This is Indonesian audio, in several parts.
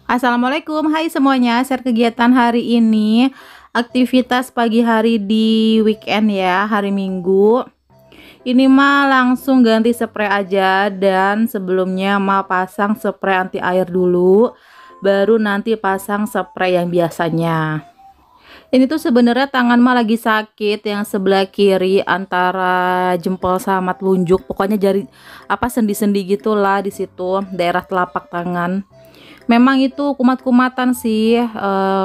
Assalamualaikum, hai semuanya. Share kegiatan hari ini, aktivitas pagi hari di weekend ya, hari Minggu. Ini mah langsung ganti spray aja, dan sebelumnya mah pasang spray anti air dulu, baru nanti pasang spray yang biasanya. Ini tuh sebenarnya tangan mah lagi sakit yang sebelah kiri antara jempol sama telunjuk, pokoknya jari apa sendi-sendi gitulah di situ daerah telapak tangan. Memang itu kumat-kumatan sih,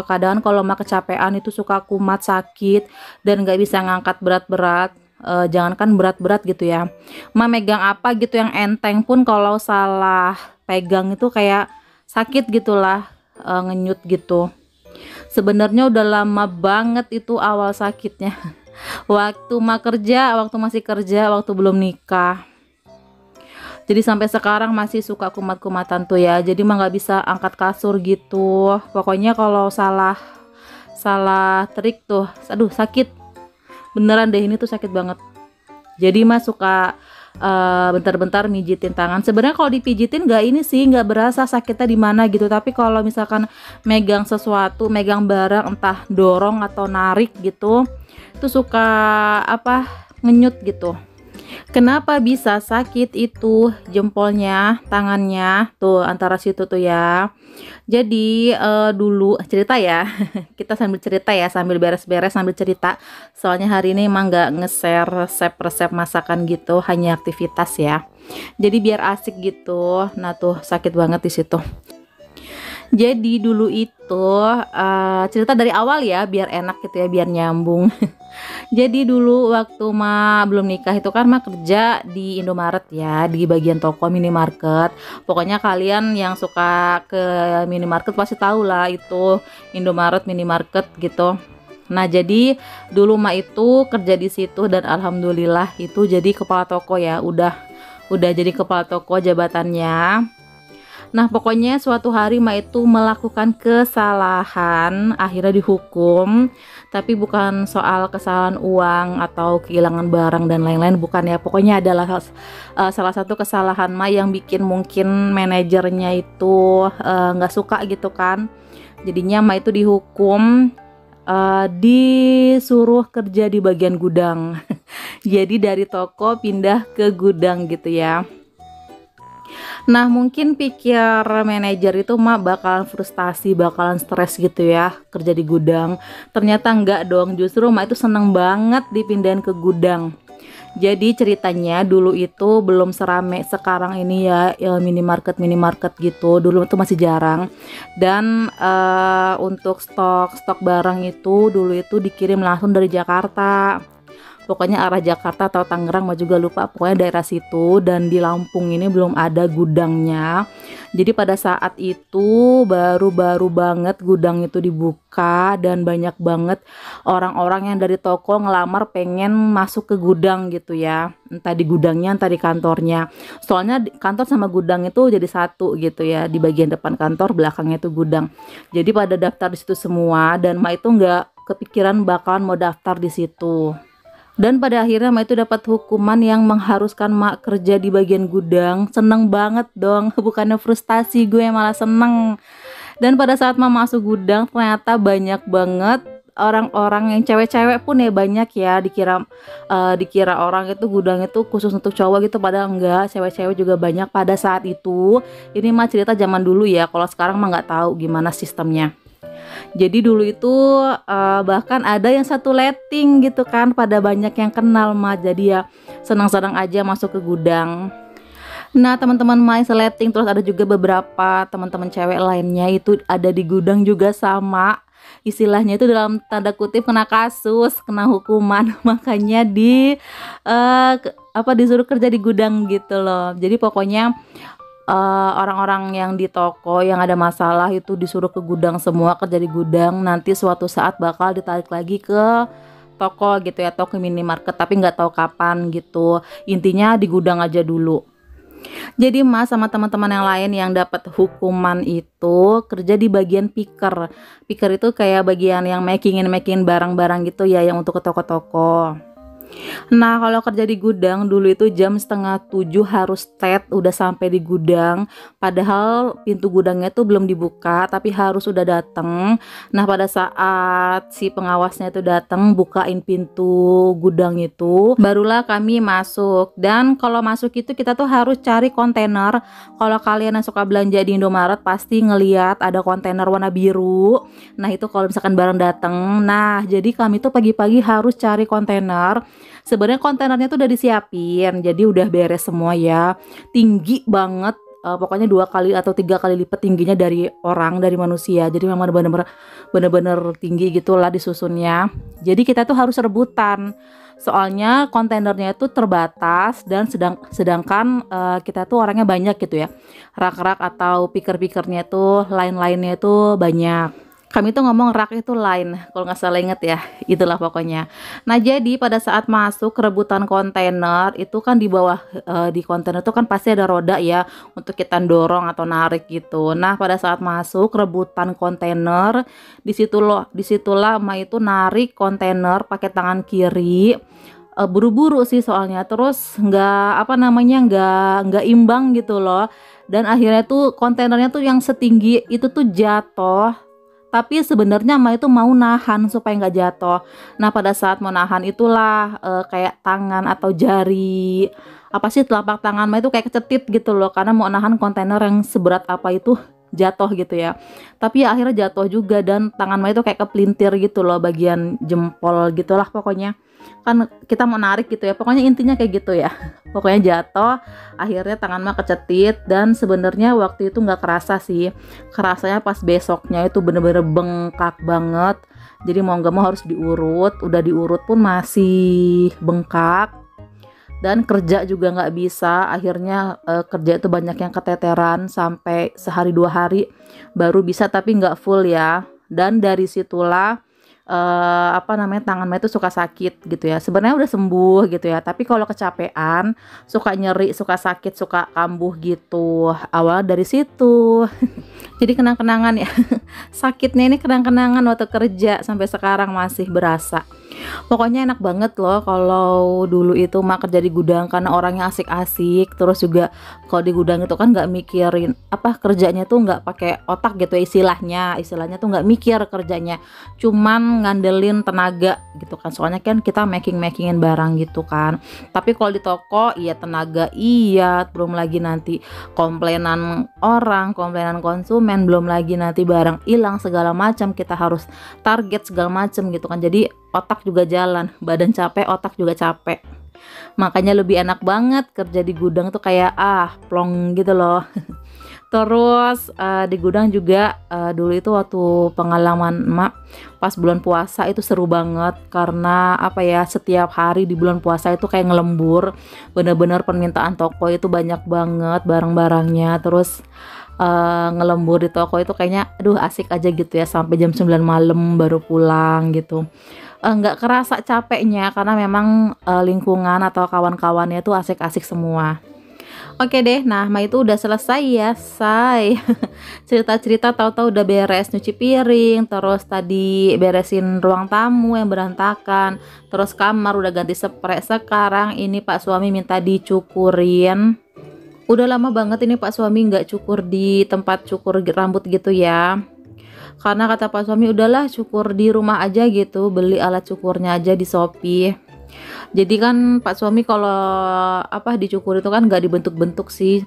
kadang kalau mah kecapean itu suka kumat sakit dan nggak bisa ngangkat berat-berat, jangankan berat-berat gitu ya. Mah megang apa gitu yang enteng pun kalau salah pegang itu kayak sakit gitulah, ngenyut gitu. Sebenarnya udah lama banget itu awal sakitnya. Waktu mah kerja, waktu masih kerja, waktu belum nikah. Jadi sampai sekarang masih suka kumat-kumatan tuh ya. Jadi mah nggak bisa angkat kasur gitu. Pokoknya kalau salah salah trik tuh, aduh sakit. Beneran deh ini tuh sakit banget. Jadi mah suka bentar-bentar mijitin tangan. Sebenarnya kalau dipijitin nggak ini sih, nggak berasa sakitnya di mana gitu. Tapi kalau misalkan megang sesuatu, megang barang, entah dorong atau narik gitu, itu suka apa ngenyut gitu. Kenapa bisa sakit itu jempolnya, tangannya tuh antara situ tuh ya. Jadi dulu cerita ya, kita sambil cerita ya, sambil beres-beres sambil cerita. Soalnya hari ini emang nggak nge-share resep-resep masakan gitu, hanya aktivitas ya. Jadi biar asik gitu. Nah tuh sakit banget di situ. Jadi dulu itu cerita dari awal ya, biar enak gitu ya, biar nyambung. Jadi dulu waktu mah belum nikah itu kan mah kerja di Indomaret ya, di bagian toko minimarket. Pokoknya kalian yang suka ke minimarket pasti tahu lah itu Indomaret minimarket gitu. Nah, jadi dulu mah itu kerja di situ dan alhamdulillah itu jadi kepala toko ya, udah jadi kepala toko jabatannya. Nah, pokoknya suatu hari Ma itu melakukan kesalahan, akhirnya dihukum. Tapi bukan soal kesalahan uang atau kehilangan barang dan lain-lain, bukan ya. Pokoknya adalah salah satu kesalahan Ma yang bikin mungkin manajernya itu nggak suka gitu kan. Jadinya Ma itu dihukum, disuruh kerja di bagian gudang. Jadi dari toko pindah ke gudang gitu ya. Nah, mungkin pikir manajer itu mah bakalan frustasi, bakalan stres gitu ya kerja di gudang. Ternyata enggak dong, justru mah itu seneng banget dipindahin ke gudang. Jadi ceritanya dulu itu belum serame sekarang ini ya, minimarket minimarket gitu. Dulu itu masih jarang. Dan untuk stok barang itu dulu itu dikirim langsung dari Jakarta. Pokoknya arah Jakarta atau Tangerang mah juga lupa, pokoknya daerah situ. Dan di Lampung ini belum ada gudangnya. Jadi pada saat itu baru-baru banget gudang itu dibuka, dan banyak banget orang-orang yang dari toko ngelamar pengen masuk ke gudang gitu ya, entah di gudangnya entah di kantornya. Soalnya kantor sama gudang itu jadi satu gitu ya, di bagian depan kantor, belakangnya itu gudang. Jadi pada daftar di situ semua, dan Ma itu nggak kepikiran bakalan mau daftar di situ. Dan pada akhirnya Ma itu dapat hukuman yang mengharuskan Ma kerja di bagian gudang. Seneng banget dong, bukannya frustasi, gue malah seneng. Dan pada saat Ma masuk gudang, ternyata banyak banget orang-orang yang cewek-cewek pun ya, banyak ya. Dikira orang itu gudang itu khusus untuk cowok gitu, padahal enggak, cewek-cewek juga banyak pada saat itu. Ini mah cerita zaman dulu ya, kalau sekarang mah nggak tahu gimana sistemnya. Jadi dulu itu bahkan ada yang satu letting gitu kan, pada banyak yang kenal mah. Jadi ya senang-senang aja masuk ke gudang. Nah, teman-teman main seleting, terus ada juga beberapa teman-teman cewek lainnya itu ada di gudang juga sama. Istilahnya itu dalam tanda kutip kena kasus, kena hukuman, makanya disuruh kerja di gudang gitu loh. Jadi pokoknya orang-orang yang di toko yang ada masalah itu disuruh ke gudang semua, kerja di gudang. Nanti suatu saat bakal ditarik lagi ke toko gitu ya, atau ke minimarket, tapi nggak tahu kapan gitu. Intinya di gudang aja dulu. Jadi Mas sama teman-teman yang lain yang dapat hukuman itu kerja di bagian picker. Picker itu kayak bagian yang making barang-barang gitu ya, yang untuk ke toko-toko. Nah, kalau kerja di gudang dulu itu jam setengah 7 harus udah sampai di gudang. Padahal pintu gudangnya tuh belum dibuka, tapi harus udah dateng. Nah, pada saat si pengawasnya itu datang bukain pintu gudang itu, barulah kami masuk. Dan kalau masuk itu kita tuh harus cari kontainer. Kalau kalian yang suka belanja di Indomaret pasti ngeliat ada kontainer warna biru. Nah, itu kalau misalkan barang dateng. Nah, jadi kami tuh pagi-pagi harus cari kontainer. Sebenarnya kontainernya tuh udah disiapin, jadi udah beres semua ya. Tinggi banget, pokoknya 2 kali atau 3 kali lipat tingginya dari orang, dari manusia. Jadi memang bener-bener tinggi gitulah disusunnya. Jadi kita tuh harus rebutan. Soalnya kontainernya itu terbatas dan sedangkan kita tuh orangnya banyak gitu ya. Rak-rak atau piker-pikernya tuh lain-lainnya itu banyak. Kami tuh ngomong rak itu lain, kalau nggak salah inget ya, itulah pokoknya. Nah, jadi pada saat masuk rebutan kontainer itu kan di bawah di kontainer itu kan pasti ada roda ya untuk kita dorong atau narik gitu. Nah, pada saat masuk rebutan kontainer disitulah Ma itu narik kontainer pakai tangan kiri. Buru-buru sih soalnya, terus nggak apa namanya nggak imbang gitu loh. Dan akhirnya tuh kontainernya tuh yang setinggi itu tuh jatuh. Tapi sebenarnya Ma itu mau nahan supaya nggak jatuh. Nah, pada saat mau nahan itulah kayak tangan atau jari, apa sih, telapak tangan Ma itu kayak kecetit gitu loh, karena mau nahan kontainer yang seberat apa itu jatuh gitu ya. Tapi ya akhirnya jatuh juga dan tangan Ma itu kayak kepelintir gitu loh, bagian jempol gitulah pokoknya. Kan kita mau narik gitu ya, pokoknya intinya kayak gitu ya. Pokoknya jatuh, akhirnya tangan Ma kecetit. Dan sebenarnya waktu itu nggak kerasa sih, kerasanya pas besoknya itu bener-bener bengkak banget. Jadi mau nggak mau harus diurut, udah diurut pun masih bengkak. Dan kerja juga nggak bisa, akhirnya kerja itu banyak yang keteteran sampai sehari 2 hari baru bisa, tapi nggak full ya. Dan dari situlah apa namanya, tangan Ma itu suka sakit gitu ya. Sebenarnya udah sembuh gitu ya, tapi kalau kecapean suka nyeri, suka sakit, suka kambuh gitu. Awal dari situ. Jadi kenang-kenangan ya. Sakitnya ini kenang-kenangan waktu kerja, sampai sekarang masih berasa. Pokoknya enak banget loh kalau dulu itu Ma kerja di gudang, karena orangnya asik-asik. Terus juga kalau di gudang itu kan nggak mikirin apa, kerjanya tuh nggak pakai otak gitu ya, istilahnya tuh nggak mikir kerjanya, cuman ngandelin tenaga gitu kan. Soalnya kan kita makingin barang gitu kan. Tapi kalau di toko iya tenaga, iya, belum lagi nanti komplainan orang, komplainan konsumen, belum lagi nanti barang hilang segala macam, kita harus target segala macam gitu kan. Jadi otak juga jalan, badan capek, otak juga capek. Makanya lebih enak banget kerja di gudang tuh, kayak plong gitu loh. Terus di gudang juga dulu itu waktu pengalaman emak pas bulan puasa itu seru banget, karena apa ya, setiap hari di bulan puasa itu kayak ngelembur, bener-bener permintaan toko itu banyak banget barang-barangnya. Terus ngelembur di toko itu kayaknya aduh asik aja gitu ya, sampai jam 9 malam baru pulang gitu. Nggak kerasa capeknya karena memang lingkungan atau kawan-kawannya tuh asik-asik semua. Oke deh, nah Ma itu udah selesai ya, say. Cerita-cerita tahu-tahu udah beres nyuci piring, terus tadi beresin ruang tamu yang berantakan, terus kamar udah ganti sprei. Sekarang ini Pak suami minta dicukurin. Udah lama banget ini Pak suami nggak cukur di tempat cukur rambut gitu ya. Karena kata Pak suami udahlah cukur di rumah aja gitu, beli alat cukurnya aja di Shopee. Jadi kan Pak suami kalau apa dicukur itu kan nggak dibentuk-bentuk sih,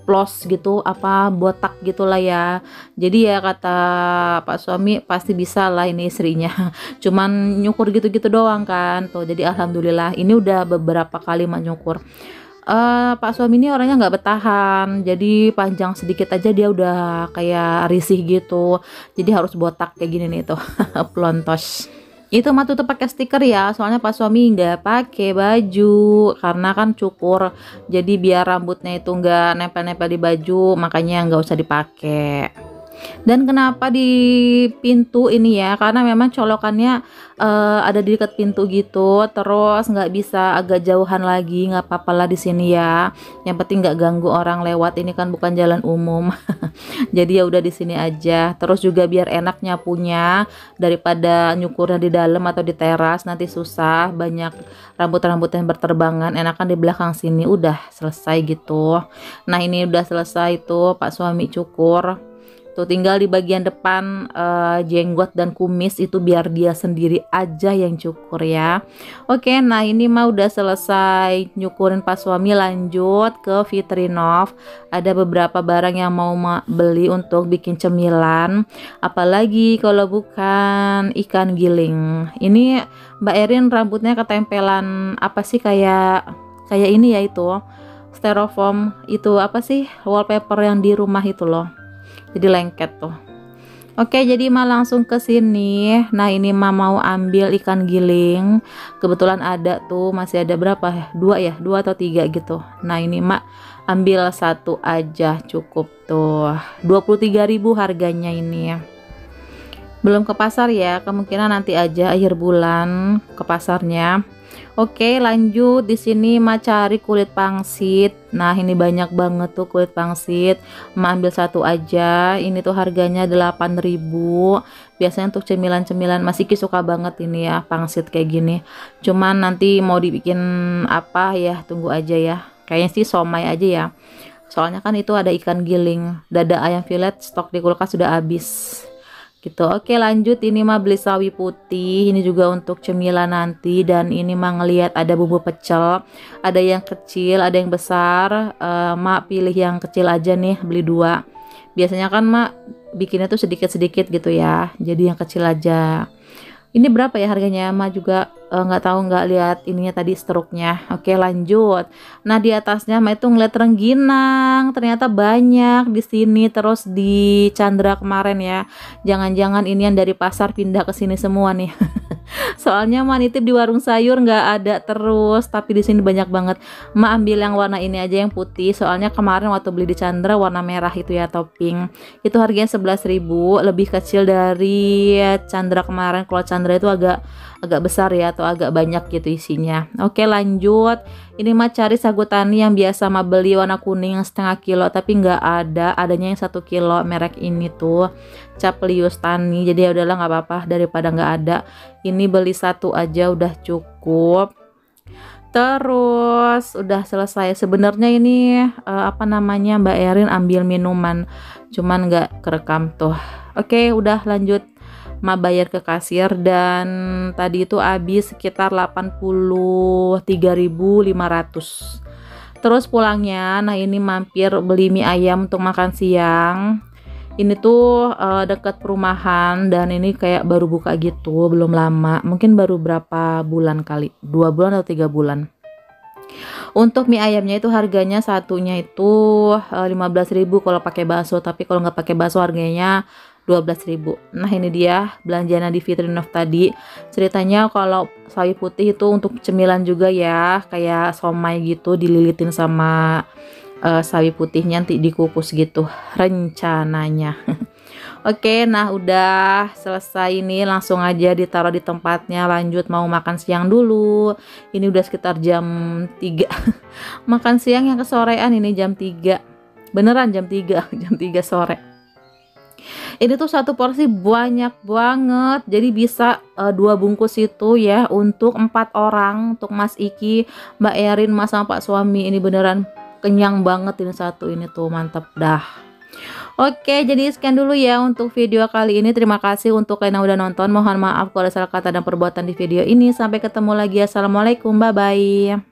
plos gitu, apa botak gitulah ya. Jadi ya kata Pak suami pasti bisa lah ini istrinya. Cuman nyukur gitu-gitu doang kan tuh. Jadi alhamdulillah ini udah beberapa kali Mak nyukur. Pak suami ini orangnya nggak bertahan, jadi panjang sedikit aja dia udah kayak risih gitu. Jadi harus botak kayak gini nih tuh. Plontos. Itu mah tutup pakai stiker ya, soalnya Pak suami nggak pakai baju karena kan cukur. Jadi biar rambutnya itu nggak nempel-nempel di baju, makanya nggak usah dipakai. Dan kenapa di pintu ini ya, karena memang colokannya ada di dekat pintu gitu, terus nggak bisa agak jauhan lagi, nggak apa-apa lah di sini ya, yang penting nggak ganggu orang lewat, ini kan bukan jalan umum. Jadi ya udah di sini aja. Terus juga biar enak nyapunya, daripada nyukurnya di dalam atau di teras nanti susah, banyak rambut-rambut yang berterbangan, enakan di belakang sini udah selesai gitu. Nah ini udah selesai tuh Pak suami cukur tuh, tinggal di bagian depan jenggot dan kumis itu biar dia sendiri aja yang cukur ya. Oke, nah ini mah udah selesai nyukurin Pak suami, lanjut ke Fitrinov. Ada beberapa barang yang mau beli untuk bikin cemilan, apalagi kalau bukan ikan giling. Ini Mbak Erin rambutnya ketempelan apa sih, kayak ini ya, itu styrofoam, itu apa sih, wallpaper yang di rumah itu loh, jadi lengket tuh. Oke, jadi mah langsung ke sini. Nah ini mah mau ambil ikan giling, kebetulan ada tuh, masih ada berapa ya, dua atau tiga gitu. Nah ini mah ambil satu aja cukup tuh, 23.000 harganya ini ya. Belum ke pasar ya, kemungkinan nanti aja akhir bulan ke pasarnya. Oke, lanjut di sini mah cari kulit pangsit. Nah ini banyak banget tuh kulit pangsit, mah ambil satu aja. Ini tuh harganya 8.000. Biasanya untuk cemilan-cemilan, Mas Iki suka banget ini ya pangsit kayak gini. Cuman nanti mau dibikin apa ya, tunggu aja ya. Kayaknya sih somai aja ya, soalnya kan itu ada ikan giling. Dada ayam filet stok di kulkas sudah habis gitu. Oke, lanjut ini mah beli sawi putih, ini juga untuk cemilan nanti. Dan ini mah ngelihat ada bumbu pecel, ada yang kecil ada yang besar. Mak pilih yang kecil aja nih, beli dua. Biasanya kan mak bikinnya tuh sedikit-sedikit gitu ya, jadi yang kecil aja. Ini berapa ya harganya, mak juga nggak tahu, nggak lihat ininya tadi struknya. Oke, lanjut. Nah di atasnya mah itu ngeliat rengginang, ternyata banyak di sini. Terus di Chandra kemarin ya, jangan-jangan ini yang dari pasar pindah ke sini semua nih. Soalnya mah nitip di warung sayur nggak ada terus, tapi di sini banyak banget. Mak ambil yang warna ini aja, yang putih, soalnya kemarin waktu beli di Chandra warna merah itu ya, topping itu harganya 11.000, lebih kecil dari Chandra kemarin. Kalau Chandra itu agak besar ya, atau agak banyak gitu isinya. Oke, lanjut. Ini mah cari sagu tani yang biasa mah beli warna kuning yang setengah kilo, tapi nggak ada, adanya yang 1 kilo merek ini tuh Caplius Tani. Jadi ya udahlah, nggak apa-apa daripada nggak ada. Ini beli satu aja udah cukup. Terus udah selesai. Sebenarnya ini apa namanya, Mbak Erin ambil minuman, cuman nggak kerekam tuh. Oke, udah lanjut. Ma bayar ke kasir, dan tadi itu habis sekitar 83.500. Terus pulangnya, nah ini mampir beli mie ayam untuk makan siang. Ini tuh dekat perumahan, dan ini kayak baru buka gitu, belum lama, mungkin baru berapa bulan kali, 2 bulan atau 3 bulan. Untuk mie ayamnya itu harganya satunya itu 15.000 kalau pakai bakso, tapi kalau nggak pakai bakso harganya 12.000. Nah ini dia belanjaan di Fitrinov tadi. Ceritanya kalau sawi putih itu untuk cemilan juga ya, kayak somai gitu, dililitin sama sawi putihnya, nanti dikukus gitu rencananya. Oke, nah udah selesai, ini langsung aja ditaruh di tempatnya. Lanjut mau makan siang dulu. Ini udah sekitar jam 3. Makan siang yang kesorean ini jam 3. Beneran jam 3, jam 3 sore. Ini tuh satu porsi banyak banget, jadi bisa 2 bungkus itu ya untuk 4 orang, untuk Mas Iki, Mbak Erin, Mas sama Pak suami. Ini beneran kenyang banget ini satu, ini tuh mantep dah. Oke, jadi sekian dulu ya untuk video kali ini. Terima kasih untuk kalian yang udah nonton. Mohon maaf kalau ada salah kata dan perbuatan di video ini. Sampai ketemu lagi. Assalamualaikum, bye bye.